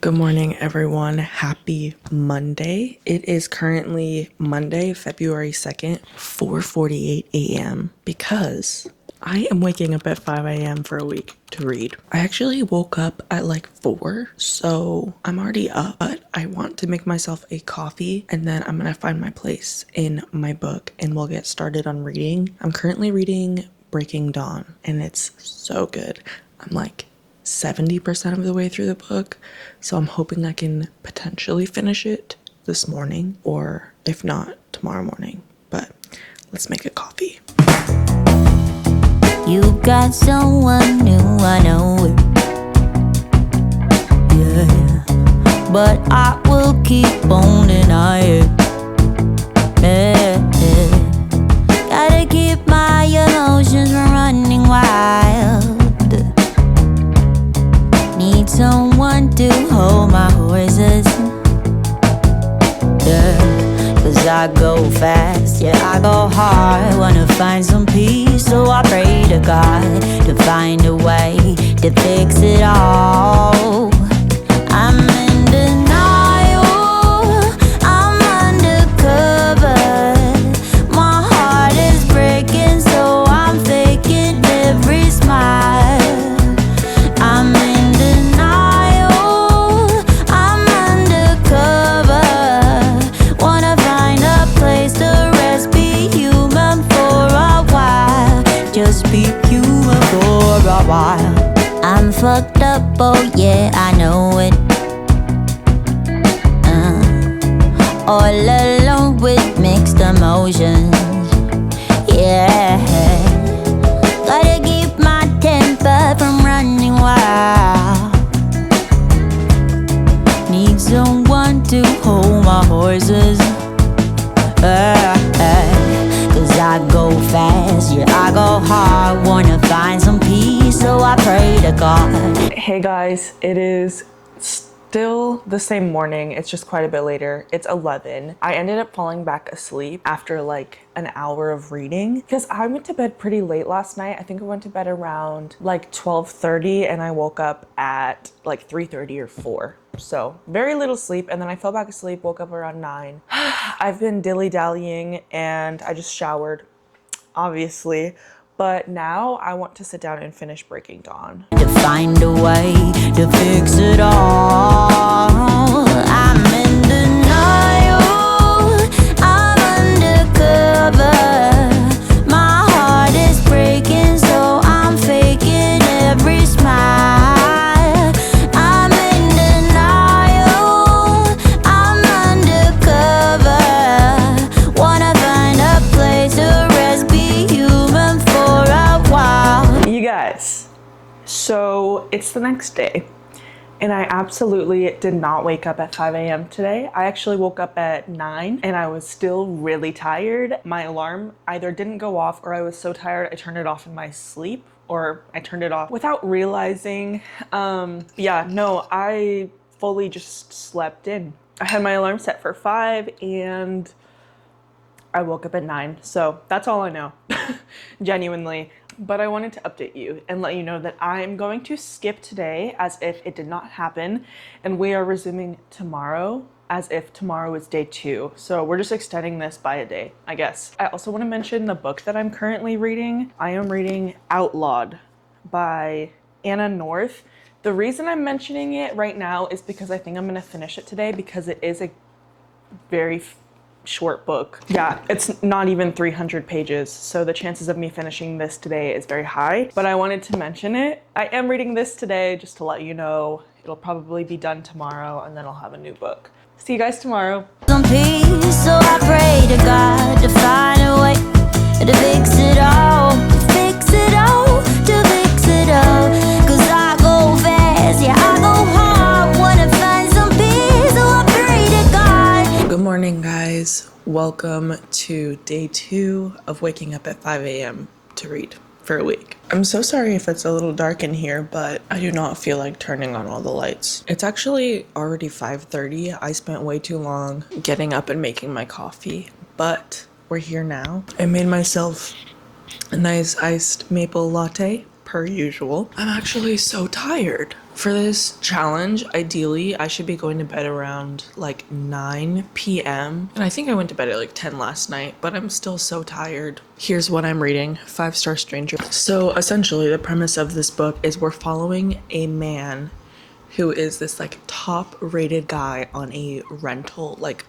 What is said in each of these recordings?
Good morning, everyone. Happy Monday. It is currently Monday, February 2nd, 4:48 a.m. because I am waking up at 5 a.m. for a week to read. I actually woke up at like 4, so I'm already up, but I want to make myself a coffee and then I'm gonna find my place in my book and we'll get started on reading. I'm currently reading Breaking Dawn and it's so good. I'm like 70% of the way through the book, so I'm hoping I can potentially finish it this morning, or if not, tomorrow morning. But let's make a coffee. You got someone new, I know it. Yeah, but I will keep on denying it. Yeah, yeah. Gotta keep my emotions from running wild. Need someone to hold my horses. Yeah, 'cause I go fast, yeah, I go hard. Wanna find some peace, so I pray to God to find a way to fix it all. I'm in denial, I'm undercover. My heart is breaking, so I'm faking every smile. I'm in denial, I'm undercover. Wanna find a place to rest, be human for a while. Just be human for a while. I'm fucked up, oh yeah, I know it. All alone with mixed emotions. Yeah, gotta keep my temper from running wild. Need someone to hold my horses. 'Cause I go fast, yeah, I go hard. Wanna find some peace, so I pray to God. Hey guys, it is still the same morning. It's just quite a bit later. It's 11. I ended up falling back asleep after like an hour of reading because I went to bed pretty late last night. I think I went to bed around like 12:30 and I woke up at like 3:30 or 4. So very little sleep, and then I fell back asleep, woke up around 9. I've been dilly-dallying and I just showered, obviously. But now I want to sit down and finish Breaking Dawn. To find a way to fix it all. I'm in denial, I'm undercover. My heart is breaking, so I'm faking every smile. I'm in denial, I'm undercover. Wanna find a place to rest, be human for a while. You guys, so it's the next day and I absolutely did not wake up at 5 a.m. today. I actually woke up at 9 and I was still really tired. My alarm either didn't go off or I was so tired I turned it off in my sleep, or I turned it off without realizing. Yeah, no, I fully just slept in. I had my alarm set for 5 and I woke up at 9, so that's all I know, genuinely. But I wanted to update you and let you know that I'm going to skip today as if it did not happen, and we are resuming tomorrow as if tomorrow is day 2. So we're just extending this by a day, I guess. I also want to mention the book that I'm currently reading. I am reading Outlawed by Anna North. The reason I'm mentioning it right now is because I think I'm going to finish it today because it is a very short book. Yeah, it's not even 300 pages, so the chances of me finishing this today is very high, but I wanted to mention it. I am reading this today just to let you know. It'll probably be done tomorrow and then I'll have a new book. See you guys tomorrow. Some peace, so I pray to God to find a way to fix it all, to fix it all, to fix it all. 'Cause I go fast, yeah, I go hard. Wanna find some peace, so I pray to God. Good morning, guys. Welcome to day 2 of waking up at 5 a.m. to read for a week. I'm so sorry if it's a little dark in here, but I do not feel like turning on all the lights. It's actually already 5:30. I spent way too long getting up and making my coffee, but we're here now. I made myself a nice iced maple latte per usual. I'm actually so tired For this challenge, ideally, I should be going to bed around like 9 p.m. And I think I went to bed at like 10 last night, but I'm still so tired. Here's what I'm reading, 5-Star Stranger. So essentially, the premise of this book is we're following a man who is this like top rated guy on a rental, like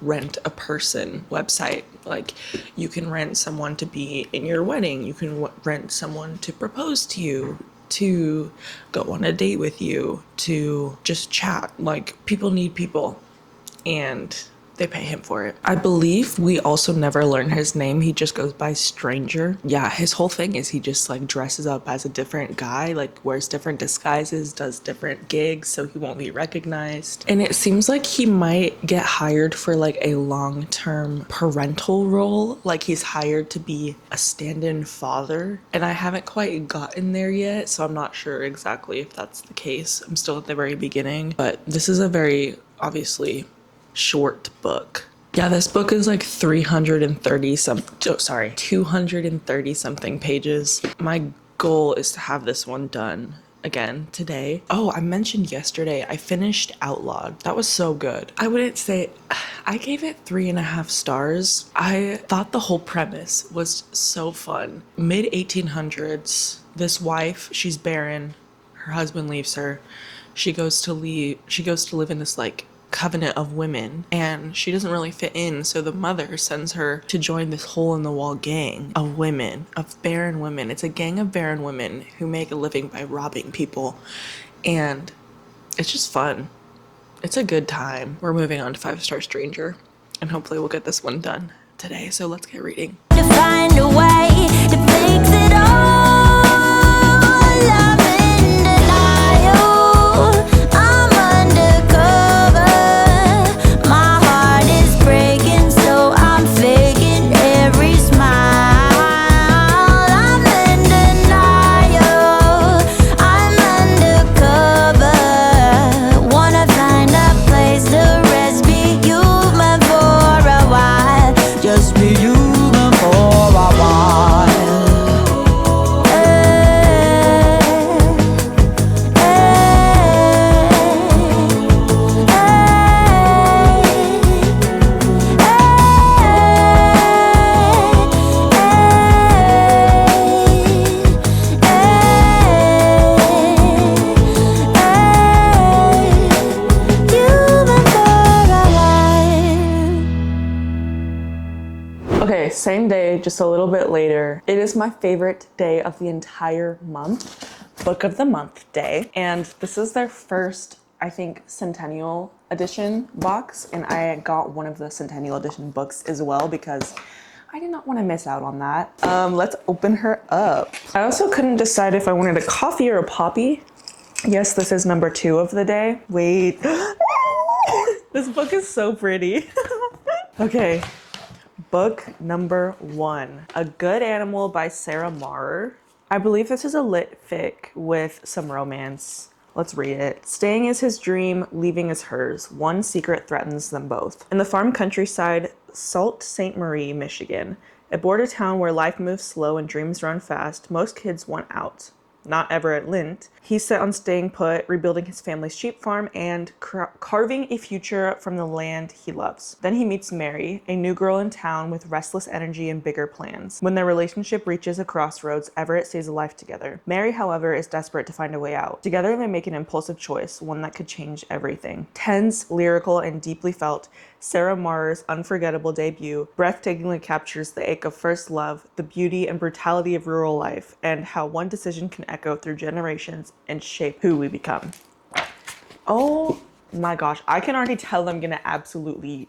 rent a person website. Like you can rent someone to be in your wedding, you can rent someone to propose to you, to go on a date with you, to just chat. Like people need people and they pay him for it. I believe we also never learn his name. He just goes by Stranger. Yeah, his whole thing is he just like dresses up as a different guy, like wears different disguises, does different gigs so he won't be recognized. And it seems like he might get hired for like a long-term parental role. Like he's hired to be a stand-in father. And I haven't quite gotten there yet, so I'm not sure exactly if that's the case. I'm still at the very beginning, but this is a very obviously short book. Yeah, this book is like 230 something pages. My goal is to have this one done again today. Oh, I mentioned yesterday I finished Outlawed. That was so good. I wouldn't say, I gave it 3.5 stars. I thought the whole premise was so fun. Mid 1800s, this wife, she's barren, her husband leaves her. She goes to live in this like covenant of women, and she doesn't really fit in, so the mother sends her to join this hole-in-the-wall gang of women, of barren women. It's a gang of barren women who make a living by robbing people, and it's just fun. It's a good time. We're moving on to 5-Star Stranger, and hopefully we'll get this one done today, so let's get reading. To find a way to fix it all. I'm in denial. I'm undercover. My heart is breaking, so I'm faking every smile. I'm in denial. I'm undercover. Wanna find a place to rest, be human for a while. Just be human for a while. Okay, same day, just a little bit later. It is my favorite day of the entire month, Book of the Month day. And this is their first, I think, Centennial Edition box. And I got one of the Centennial Edition books as well because I did not want to miss out on that. Let's open her up. I also couldn't decide if I wanted a coffee or a poppy. Yes, this is number 2 of the day. Wait. This book is so pretty. Okay. Book number 1, A Good Animal by Sarah Marr. I believe this is a lit fic with some romance. Let's read it. Staying is his dream, leaving is hers. One secret threatens them both. In the farm countryside, Sault Ste. Marie, Michigan, a border town where life moves slow and dreams run fast, most kids want out. Not Everett Lint. He's set on staying put, rebuilding his family's sheep farm, and carving a future from the land he loves. Then he meets Mary, a new girl in town with restless energy and bigger plans. When their relationship reaches a crossroads, Everett sees a life together. Mary, however, is desperate to find a way out. Together, they make an impulsive choice, one that could change everything. Tense, lyrical, and deeply felt, Sarah Marr's unforgettable debut breathtakingly captures the ache of first love, the beauty and brutality of rural life, and how one decision can echo through generations and shape who we become. Oh my gosh, I can already tell I'm gonna absolutely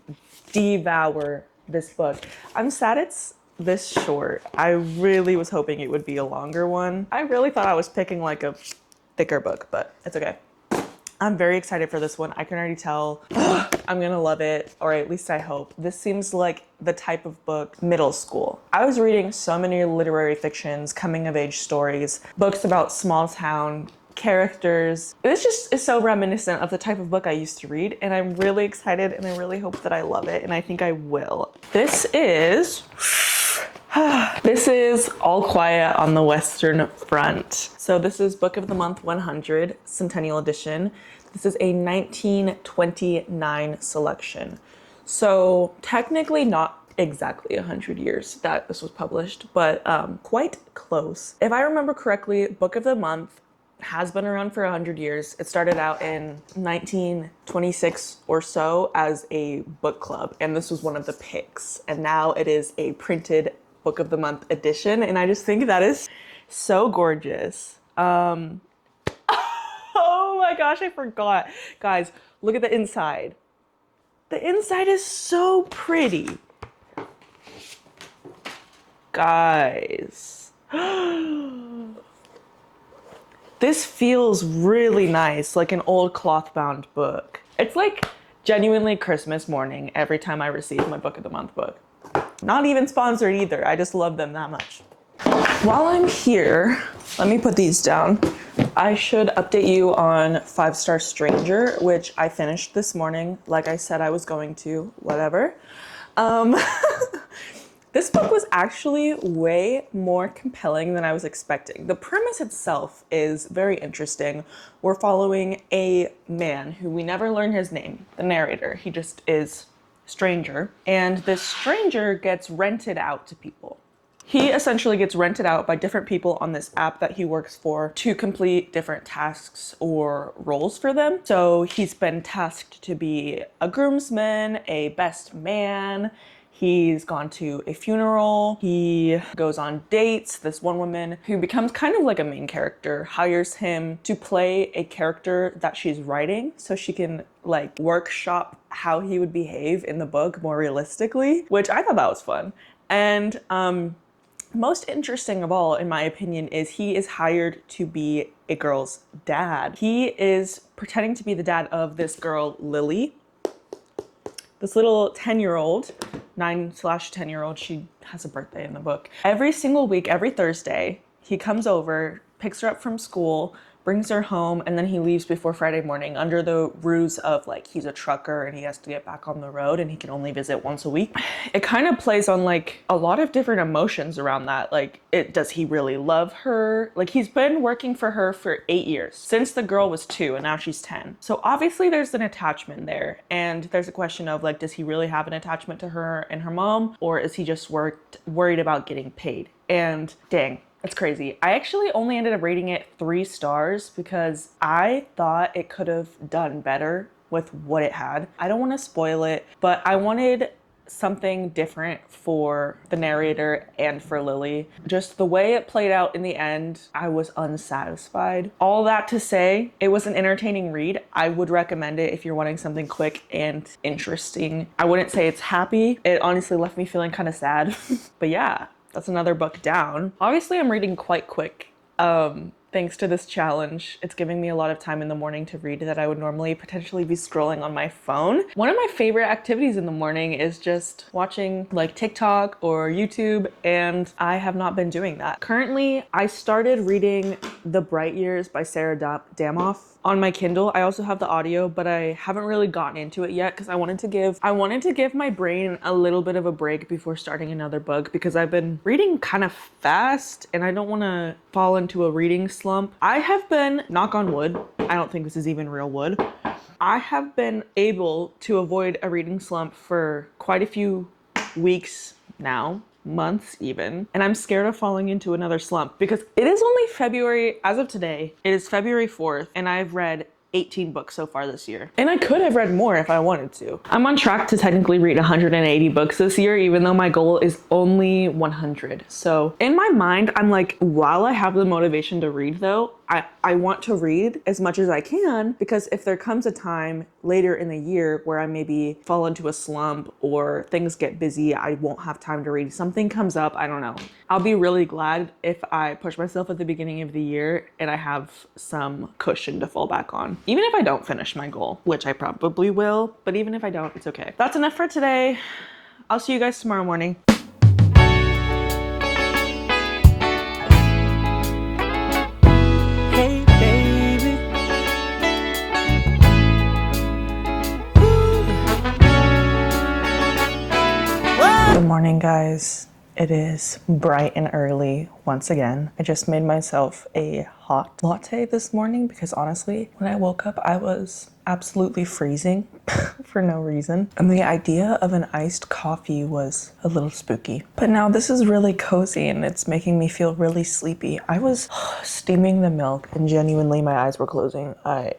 devour this book. I'm sad it's this short. I really was hoping it would be a longer one. I really thought I was picking like a thicker book, but it's okay. I'm very excited for this one. I can already tell I'm gonna love it, or at least I hope. This seems like the type of book middle school. I was reading so many literary fictions, coming of age stories, books about small town characters. This just is so reminiscent of the type of book I used to read, and I'm really excited and I really hope that I love it, and I think I will. This is This is All Quiet on the Western Front. So this is Book of the Month 100, Centennial Edition. This is a 1929 selection. So technically not exactly 100 years that this was published, but quite close. If I remember correctly, Book of the Month has been around for 100 years. It started out in 1926 or so as a book club, and this was one of the picks. And now it is a printed Book of the Month edition, and I just think that is so gorgeous. Oh my gosh, I forgot. Guys, look at the inside. The inside is so pretty. Guys. This feels really nice, like an old cloth-bound book. It's like genuinely Christmas morning every time I receive my Book of the Month book. Not even sponsored either, I just love them that much. While I'm here, let me put these down. I should update you on 5 Star Stranger, which I finished this morning, like I said I was going to, whatever. This book was actually way more compelling than I was expecting. The premise itself is very interesting. We're following a man who we never learn his name, the narrator. He just is stranger. And this stranger gets rented out to people. He essentially gets rented out by different people on this app that he works for to complete different tasks or roles for them. So he's been tasked to be a groomsman, a best man. He's gone to a funeral. He goes on dates. This one woman who becomes kind of like a main character hires him to play a character that she's writing so she can like workshop how he would behave in the book more realistically, which I thought that was fun. And most interesting of all, in my opinion, is he is hired to be a girl's dad. He is pretending to be the dad of this girl, Lily. This little 10-year-old, 9/10-year-old, she has a birthday in the book. Every single week, every Thursday, he comes over, picks her up from school, brings her home, and then he leaves before Friday morning under the ruse of like he's a trucker and he has to get back on the road and he can only visit once a week. It kind of plays on like a lot of different emotions around that. Like, does he really love her? Like, he's been working for her for 8 years, since the girl was 2 and now she's 10. So obviously there's an attachment there, and there's a question of like, does he really have an attachment to her and her mom, or is he just worried about getting paid? And dang, it's crazy. I actually only ended up rating it 3 stars because I thought it could have done better with what it had. I don't want to spoil it, but I wanted something different for the narrator and for Lily. Just the way it played out in the end, I was unsatisfied. All that to say, it was an entertaining read. I would recommend it if you're wanting something quick and interesting. I wouldn't say it's happy. It honestly left me feeling kind of sad. But yeah. That's another book down. Obviously, I'm reading quite quick. Thanks to this challenge, it's giving me a lot of time in the morning to read that I would normally potentially be scrolling on my phone. One of my favorite activities in the morning is just watching like TikTok or YouTube, and I have not been doing that. Currently, I started reading The Bright Years by Sarah Damoff on my Kindle. I also have the audio, but I haven't really gotten into it yet because I wanted to give my brain a little bit of a break before starting another book, because I've been reading kind of fast and I don't want to fall into a reading slump. I have been, knock on wood, I don't think this is even real wood, I have been able to avoid a reading slump for quite a few weeks now, months even, and I'm scared of falling into another slump because it is only February, as of today, it is February 4th, and I've read 18 books so far this year. And I could have read more if I wanted to. I'm on track to technically read 180 books this year, even though my goal is only 100. So in my mind, I'm like, while I have the motivation to read though, I want to read as much as I can, because if there comes a time later in the year where I maybe fall into a slump or things get busy, I won't have time to read, something comes up, I don't know. I'll be really glad if I push myself at the beginning of the year and I have some cushion to fall back on. Even if I don't finish my goal, which I probably will, but even if I don't, it's okay. That's enough for today. I'll see you guys tomorrow morning. Good morning, guys. It is bright and early once again. I just made myself a hot latte this morning because honestly, when I woke up, I was absolutely freezing for no reason. And the idea of an iced coffee was a little spooky. But now this is really cozy and it's making me feel really sleepy. I was steaming the milk and genuinely my eyes were closing. I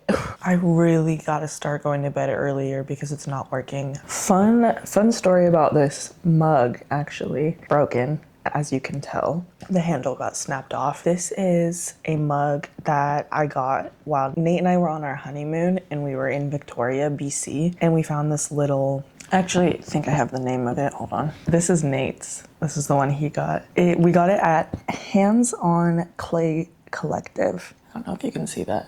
really gotta start going to bed earlier because it's not working. Fun story about this mug, actually. Broken, as you can tell. The handle got snapped off. This is a mug that I got while Nate and I were on our honeymoon and we were in Victoria, BC, and we found this little, I actually think I have the name of it, hold on. This is Nate's. This is the one he got. We got it at Hands On Clay Collective. I don't know if you can see that.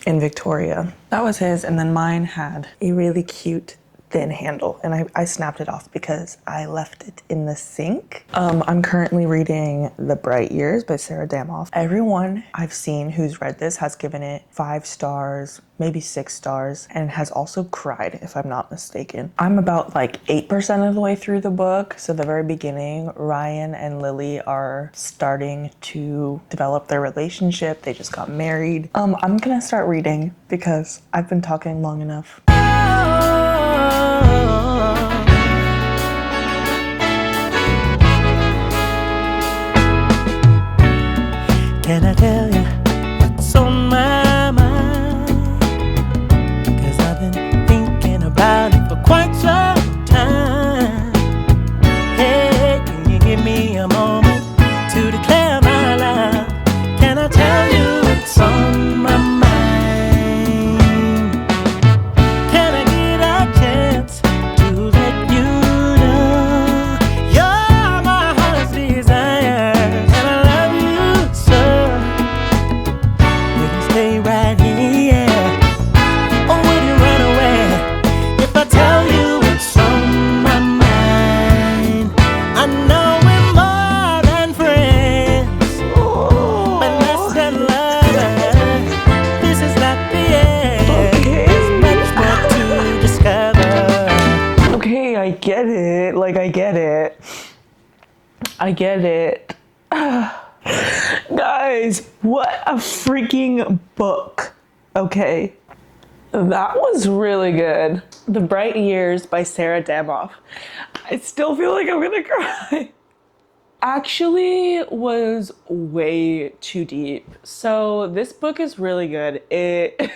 In Victoria. That was his, and then mine had a really cute thin handle, and I snapped it off because I left it in the sink. I'm currently reading The Bright Years by Sarah Damoff. Everyone I've seen who's read this has given it 5 stars, maybe 6 stars, and has also cried, if I'm not mistaken. I'm about like 8% of the way through the book. So the very beginning, Ryan and Lily are starting to develop their relationship. They just got married. I'm gonna start reading because I've been talking long enough. Can I tell you what's on my mind? 'Cause I've been thinking about it for quite some time. Hey, can you give me a moment to declare my love? Can I tell you what's on my mind? Can I get a chance to let you know you're my heart's desire, and I love you so? Will you stay right here, or will you run away if I tell you what's on my mind? I know we're more than friends, but less than lovers. This is not the end. There's much more to discover. Okay, I get it. Like, I get it. I get it. Guys, what a freaking book. Okay. That was really good. The Bright Years by Sarah Damoff. I still feel like I'm gonna cry. Actually was way too deep. So this book is really good. It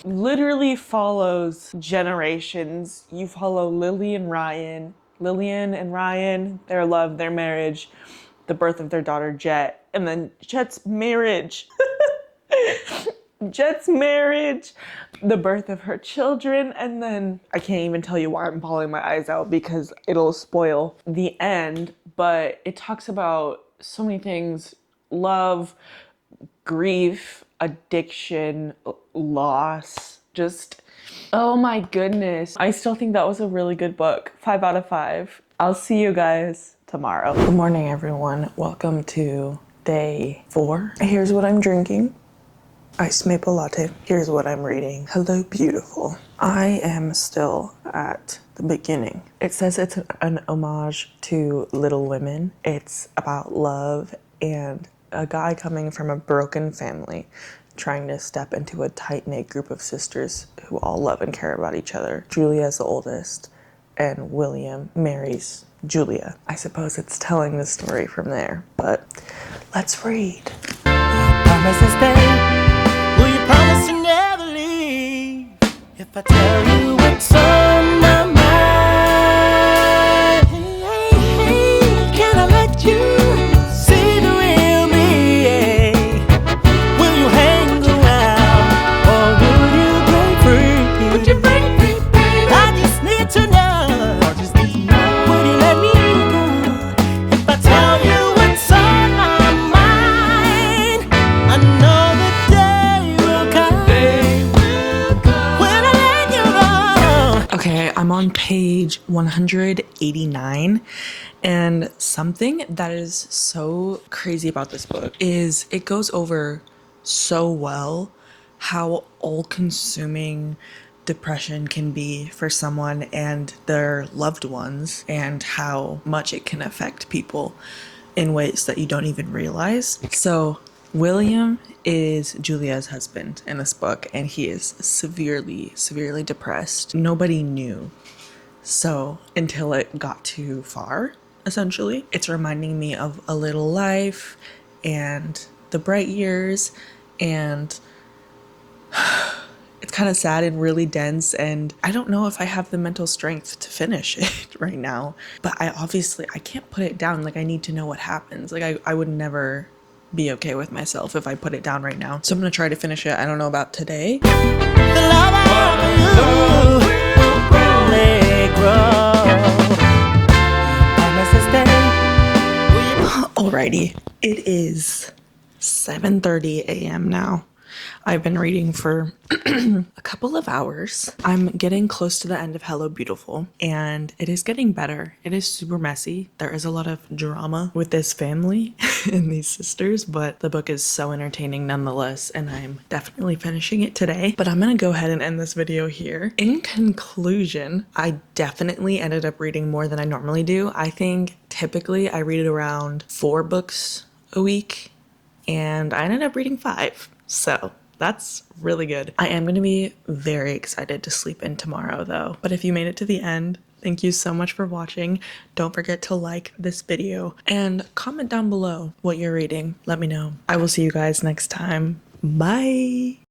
literally follows generations. You follow Lillian and Ryan, their love, their marriage, the birth of their daughter Jet, and then Jet's marriage. Jet's marriage, the birth of her children, and then I can't even tell you why I'm bawling my eyes out because it'll spoil the end, but it talks about so many things: love, grief, addiction, loss, just, oh my goodness. I still think that was a really good book. 5 out of 5. I'll see you guys tomorrow. Good morning, everyone. Welcome to day 4. Here's what I'm drinking. Iced maple latte. Here's what I'm reading. Hello, beautiful. I am still at the beginning. It says it's an homage to Little Women. It's about love and a guy coming from a broken family trying to step into a tight-knit group of sisters who all love and care about each other. Julia's the oldest, and William marries Julia. I suppose it's telling the story from there, but let's read. Promise to stay. Will you promise to never leave if I tell you what's on my mind? Hey, can I let you see the real me? Will you hang around, or will you break free? Would you break free, baby? I just need to know. Would you let me go if I tell you what's on my mind? I know the day will come when I let you go. Okay, I'm on page 189, and something that is so crazy about this book is it goes over so well how all-consuming depression can be for someone and their loved ones, and how much it can affect people in ways that you don't even realize. So William is Julia's husband in this book, and he is severely, severely depressed. Nobody knew. So until it got too far, essentially. It's reminding me of A Little Life and The Bright Years, and it's kind of sad and really dense, and I don't know if I have the mental strength to finish it right now. But I can't put it down. Like, I need to know what happens. Like, I would never be okay with myself if I put it down right now. So I'm gonna try to finish it. I don't know about today. The love I have for you may grow. Promise to stay. Alrighty, it is 7:30 a.m. now. I've been reading for a couple of hours. I'm getting close to the end of Hello Beautiful, and it is getting better. It is super messy. There is a lot of drama with this family and these sisters, but the book is so entertaining nonetheless, and I'm definitely finishing it today. But I'm gonna go ahead and end this video here. In conclusion, I definitely ended up reading more than I normally do. I think typically I read around 4 books a week, and I ended up reading 5. So that's really good. I am going to be very excited to sleep in tomorrow though. But if you made it to the end, thank you so much for watching. Don't forget to like this video and comment down below what you're reading. Let me know. I will see you guys next time. Bye.